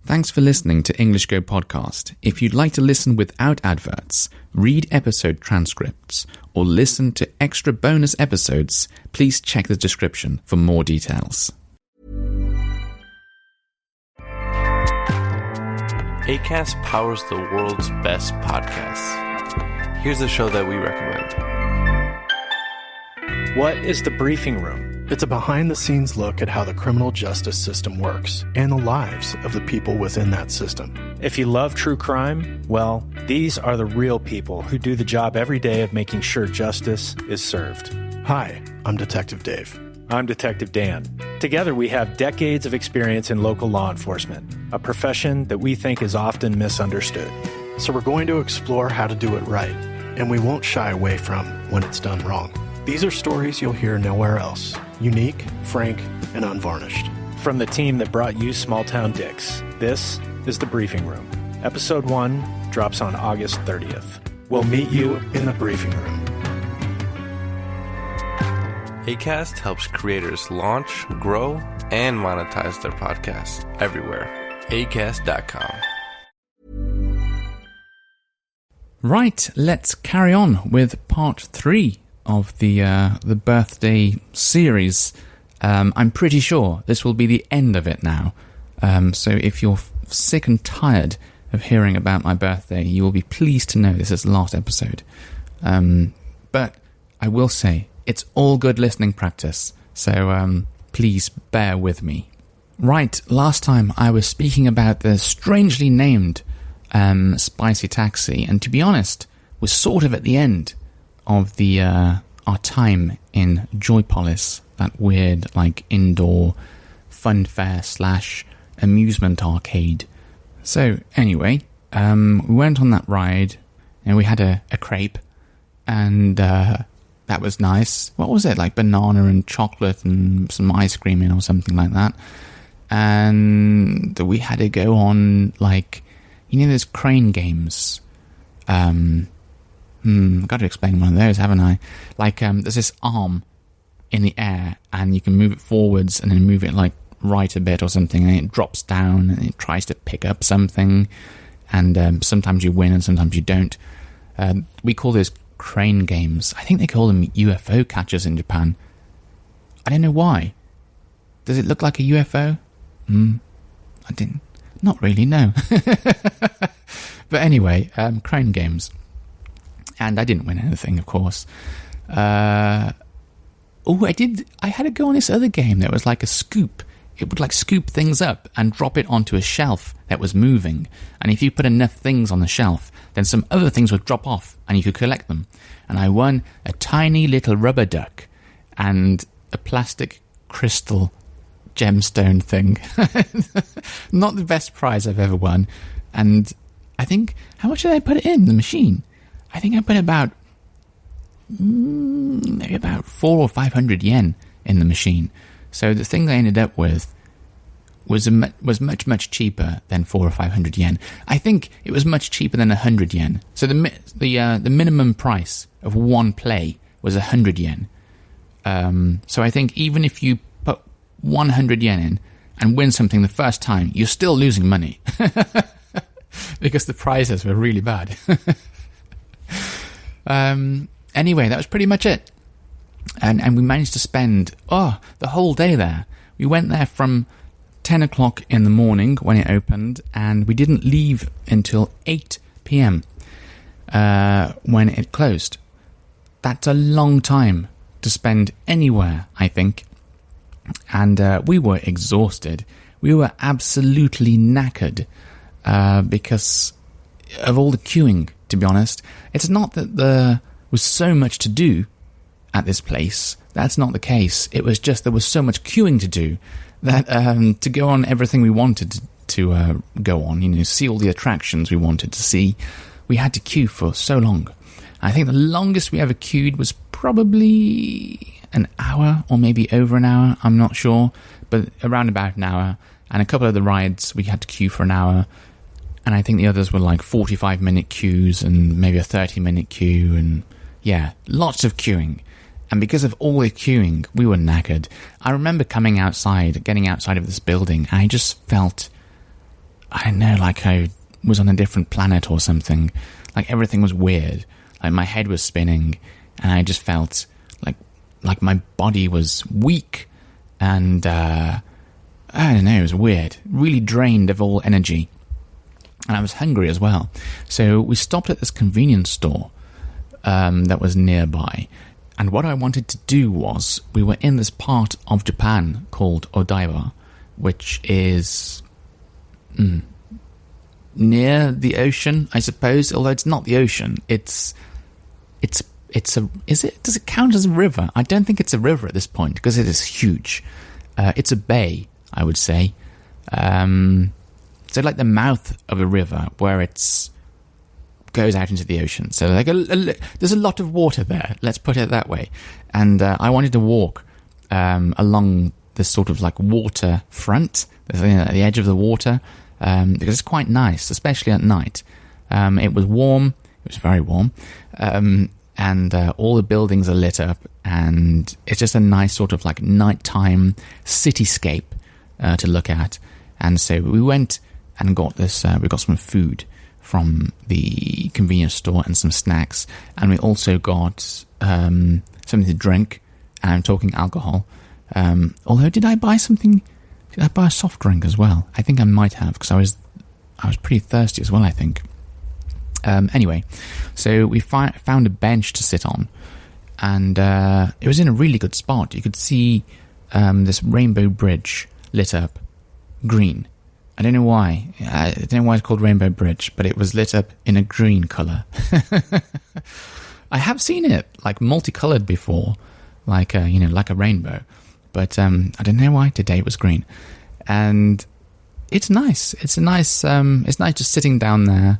Thanks for listening to English Go Podcast. If you'd like to listen without adverts, read episode transcripts, or listen to extra bonus episodes, please check the description for more details. Acast powers the world's best podcasts. Here's a show that we recommend. What is The Briefing Room? It's a behind-the-scenes look at how the criminal justice system works and the lives of the people within that system. If you love true crime, well, these are the real people who do the job every day of making sure justice is served. Hi, I'm Detective Dave. I'm Detective Dan. Together we have decades of experience in local law enforcement, a profession that we think is often misunderstood. So we're going to explore how to do it right, and we won't shy away from when it's done wrong. These are stories you'll hear nowhere else. Unique, frank, and unvarnished. From the team that brought you Small Town Dicks, this is The Briefing Room. Episode 1 drops on August 30th. We'll meet you in the briefing room. Acast helps creators launch, grow, and monetize their podcasts everywhere. Acast.com. Right, let's carry on with part 3 of the birthday series. I'm pretty sure this will be the end of it now. So if you're sick and tired of hearing about my birthday, you will be pleased to know this is the last episode. But I will say, it's all good listening practice, so please bear with me. Right, last time I was speaking about the strangely named Spicy Taxi, and to be honest, was sort of at the end of the our time in Joypolis, that weird like indoor fun fair / amusement arcade. So anyway, we went on that ride and we had a crepe, and that was nice. What was it, like banana and chocolate and some ice cream in or something like that. And we had to go on, like, you know, those crane games. I've got to explain one of those, haven't I? Like, there's this arm in the air, and you can move it forwards and then move it, like, right a bit or something, and it drops down, and it tries to pick up something, and sometimes you win and sometimes you don't. We call those crane games. I think they call them UFO catchers in Japan. I don't know why. Does it look like a UFO? I didn't. Not really, no. But anyway, crane games. And I didn't win anything, of course. I had to go on this other game that was like a scoop. It would like scoop things up and drop it onto a shelf that was moving. And if you put enough things on the shelf, then some other things would drop off and you could collect them. And I won a tiny little rubber duck and a plastic crystal gemstone thing. Not the best prize I've ever won. And I think, how much did I put in the machine? I think I put about maybe about 400 or 500 yen in the machine. So the thing I ended up with was much cheaper than 400 or 500 yen. I think it was much cheaper than 100 yen. So the minimum price of one play was 100 yen. So I think even if you put 100 yen in and win something the first time, you're still losing money because the prizes were really bad. Anyway, that was pretty much it. And we managed to spend the whole day there. We went there from 10 o'clock in the morning when it opened, and we didn't leave until 8 p.m. When it closed. That's a long time to spend anywhere, I think. And we were exhausted. We were absolutely knackered because of all the queuing, to be honest. It's not that there was so much to do at this place. That's not the case. It was just there was so much queuing to do that to go on everything we wanted to go on, see all the attractions we wanted to see, we had to queue for so long. I think the longest we ever queued was probably an hour or maybe over an hour, I'm not sure, but around about an hour. And a couple of the rides we had to queue for an hour, and I think the others were like 45-minute queues and maybe a 30-minute queue, and yeah, lots of queuing. And because of all the queuing, we were knackered. I remember getting outside of this building, and I just felt I don't know, like I was on a different planet or something. Like everything was weird. Like my head was spinning, and I just felt like my body was weak, and I don't know, it was weird. Really drained of all energy. And I was hungry as well. So we stopped at this convenience store that was nearby. And what I wanted to do was, we were in this part of Japan called Odaiba, which is near the ocean, I suppose. Although it's not the ocean, does it count as a river? I don't think it's a river at this point because it is huge. It's a bay, I would say. So like the mouth of a river where it's goes out into the ocean. So like there's a lot of water there. Let's put it that way. And I wanted to walk along this sort of like water front, at the edge of the water, because it's quite nice, especially at night. It was warm. It was very warm. And all the buildings are lit up, and it's just a nice sort of like nighttime cityscape to look at. And so we went and got this. We got some food from the convenience store and some snacks, and we also got something to drink. And I'm talking alcohol. Although, did I buy something? Did I buy a soft drink as well? I think I might have, because I was pretty thirsty as well, I think. Anyway, so we found a bench to sit on, and it was in a really good spot. You could see this rainbow bridge lit up green. I don't know why. I don't know why it's called Rainbow Bridge, but it was lit up in a green colour. I have seen it like multicolored before, like like a rainbow, but I don't know why today it was green. And it's nice. It's nice just sitting down there,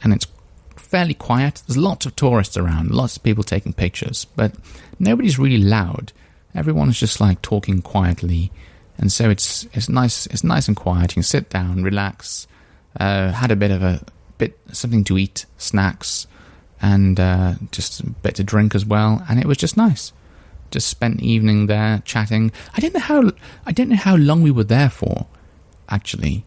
and it's fairly quiet. There's lots of tourists around, lots of people taking pictures, but nobody's really loud. Everyone's just like talking quietly, and so it's nice. It's nice and quiet. You can sit down, relax. Had a bit something to eat, snacks, and just a bit to drink as well, and it was just nice. Just spent the evening there chatting. I don't know how long we were there for, actually.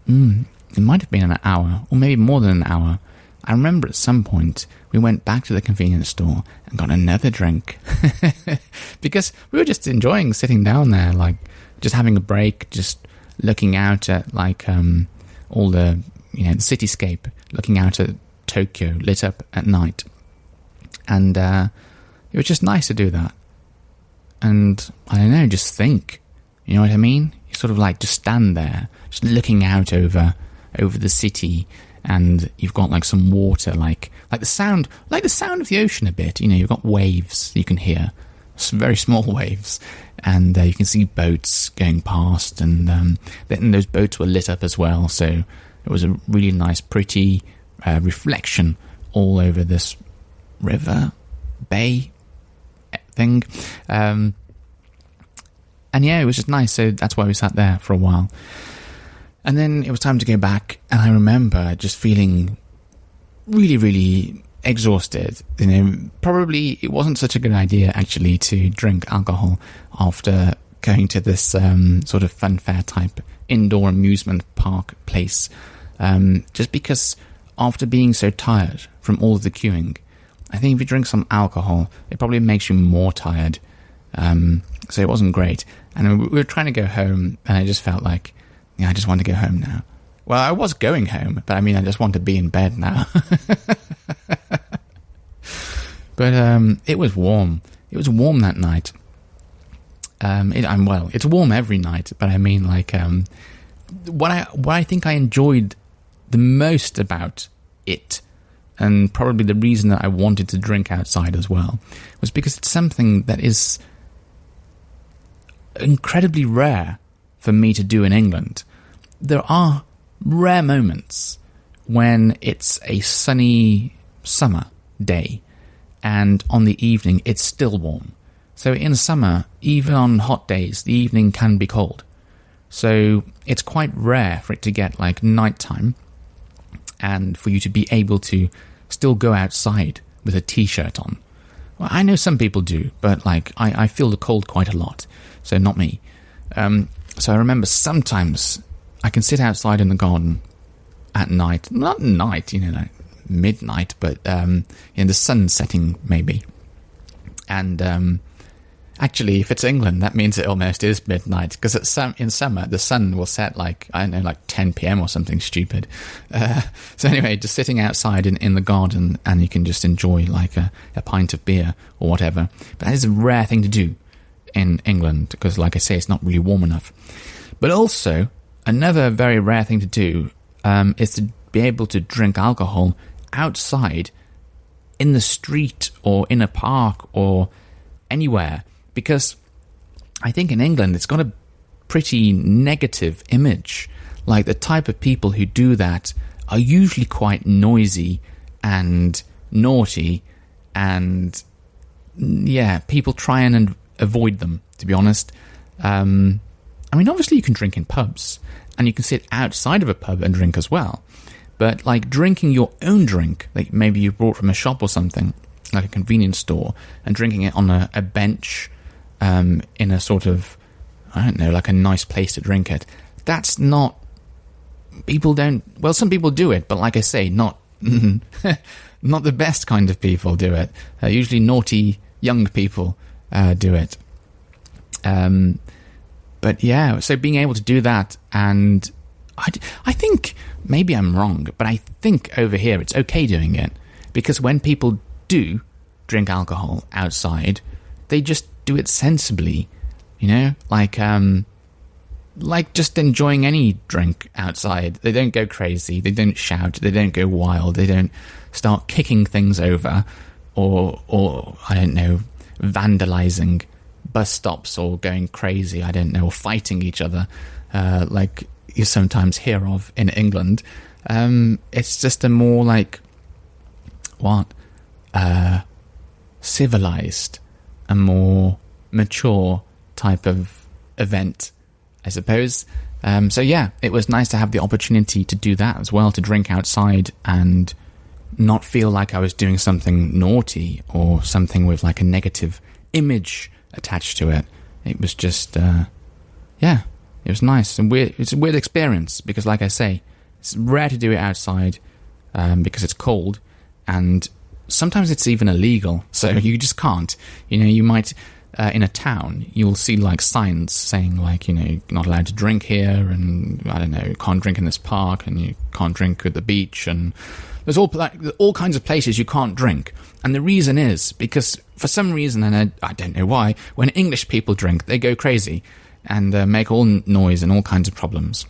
It might have been an hour, or maybe more than an hour. I remember at some point we went back to the convenience store and got another drink because we were just enjoying sitting down there, like just having a break, just looking out at like all the the cityscape, looking out at Tokyo lit up at night, and it was just nice to do that. And I don't know, just think, you know what I mean? You sort of like just stand there, just looking out over the city. And you've got like some water, like the sound of the ocean a bit. You've got waves you can hear, some very small waves, and you can see boats going past, and then those boats were lit up as well. So it was a really nice, pretty reflection all over this river, bay thing, and yeah, it was just nice. So that's why we sat there for a while. And then it was time to go back, and I remember just feeling really, really exhausted. Probably it wasn't such a good idea, actually, to drink alcohol after going to this sort of funfair type indoor amusement park place. Just because after being so tired from all of the queuing, I think if you drink some alcohol, it probably makes you more tired. So it wasn't great. And we were trying to go home, and I just felt like, I just want to go home now. Well, I was going home, but I mean, I just want to be in bed now. But it was warm. It was warm that night. It's warm every night, but I mean, like, what I think I enjoyed the most about it, and probably the reason that I wanted to drink outside as well, was because it's something that is incredibly rare for me to do in England. There are rare moments when it's a sunny summer day and on the evening it's still warm. So in summer, even on hot days, the evening can be cold. So it's quite rare for it to get like nighttime and for you to be able to still go outside with a t-shirt on. Well, I know some people do, but like I feel the cold quite a lot, so not me. So I remember sometimes I can sit outside in the garden at night. Not night, like midnight, but in the sun setting maybe. And actually, if it's England, that means it almost is midnight, because in summer the sun will set like 10 p.m. or something stupid. So anyway, just sitting outside in the garden, and you can just enjoy like a pint of beer or whatever. But that is a rare thing to do in England, because like I say, it's not really warm enough. But also, another very rare thing to do is to be able to drink alcohol outside in the street or in a park or anywhere, because I think in England it's got a pretty negative image. Like, the type of people who do that are usually quite noisy and naughty, and yeah, people try and avoid them, to be honest. I mean, obviously you can drink in pubs, and you can sit outside of a pub and drink as well. But like drinking your own drink, like maybe you brought from a shop or something, like a convenience store, and drinking it on a bench in a sort of, I don't know, like a nice place to drink it, that's not... People don't... Well, some people do it, but like I say, not not the best kind of people do it. Usually naughty young people do it. But yeah, so being able to do that, and I think, maybe I'm wrong, but I think over here it's okay doing it, because when people do drink alcohol outside, they just do it sensibly, like just enjoying any drink outside. They don't go crazy, they don't shout, they don't go wild, they don't start kicking things over, or I don't know, vandalizing bus stops, or going crazy, I don't know, or fighting each other, like you sometimes hear of in England. It's just a more like, civilized, a more mature type of event, I suppose. So yeah, it was nice to have the opportunity to do that as well, to drink outside and not feel like I was doing something naughty or something with like a negative image attached to it. It was just, it was nice and weird. It's a weird experience, because like I say, it's rare to do it outside because it's cold, and sometimes it's even illegal, so you just can't. You might, in a town, you'll see like signs saying like, you're not allowed to drink here, and I don't know, you can't drink in this park, and you can't drink at the beach, and there's all kinds of places you can't drink. And the reason is because for some reason, and I don't know why, when English people drink, they go crazy and make all noise and all kinds of problems.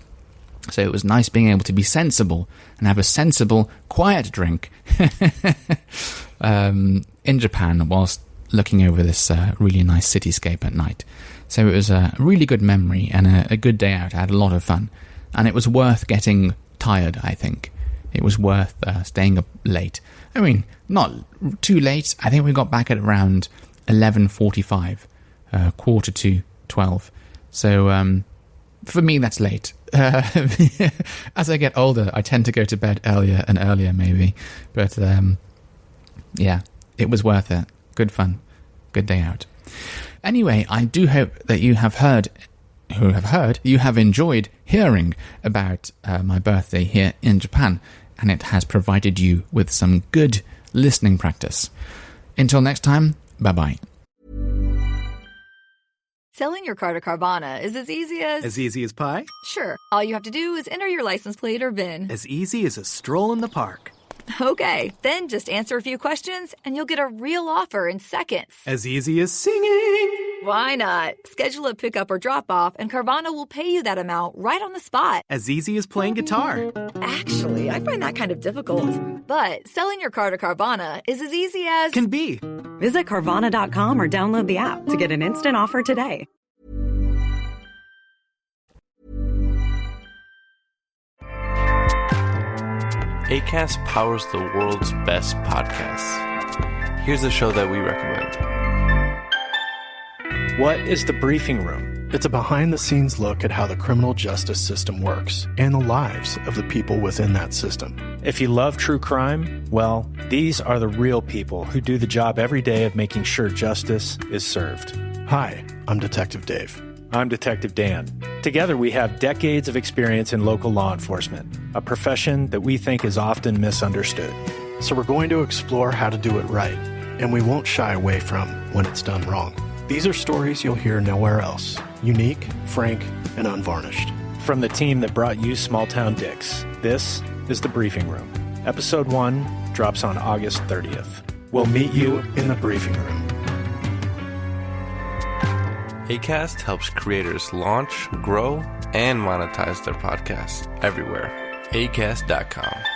So it was nice being able to be sensible and have a sensible, quiet drink in Japan whilst looking over this really nice cityscape at night. So it was a really good memory and a good day out. I had a lot of fun. And it was worth getting tired, I think. It was worth staying up late. I mean, not too late. I think we got back at around 11:45, 11:45. So for me, that's late. As I get older, I tend to go to bed earlier and earlier, maybe. But yeah, it was worth it. Good fun. Good day out. Anyway, I do hope that you have enjoyed hearing about my birthday here in Japan, and it has provided you with some good listening practice. Until next time, bye-bye. Selling your car to Carvana is as easy as... As easy as pie? Sure. All you have to do is enter your license plate or VIN. As easy as a stroll in the park. Okay, then just answer a few questions and you'll get a real offer in seconds. As easy as singing. Why not? Schedule a pickup or drop-off and Carvana will pay you that amount right on the spot. As easy as playing guitar. Actually, I find that kind of difficult. But selling your car to Carvana is as easy as... Can be. Visit Carvana.com or download the app to get an instant offer today. Acast powers the world's best podcasts. Here's a show that we recommend. What is The Briefing Room? It's a behind-the-scenes look at how the criminal justice system works and the lives of the people within that system. If you love true crime, well, these are the real people who do the job every day of making sure justice is served. Hi, I'm Detective Dave. I'm Detective Dan. Together, we have decades of experience in local law enforcement, a profession that we think is often misunderstood. So we're going to explore how to do it right, and we won't shy away from when it's done wrong. These are stories you'll hear nowhere else. Unique, frank, and unvarnished. From the team that brought you Small Town Dicks, this is The Briefing Room. Episode 1 drops on August 30th. We'll meet you in the briefing room. Acast helps creators launch, grow, and monetize their podcasts everywhere. Acast.com.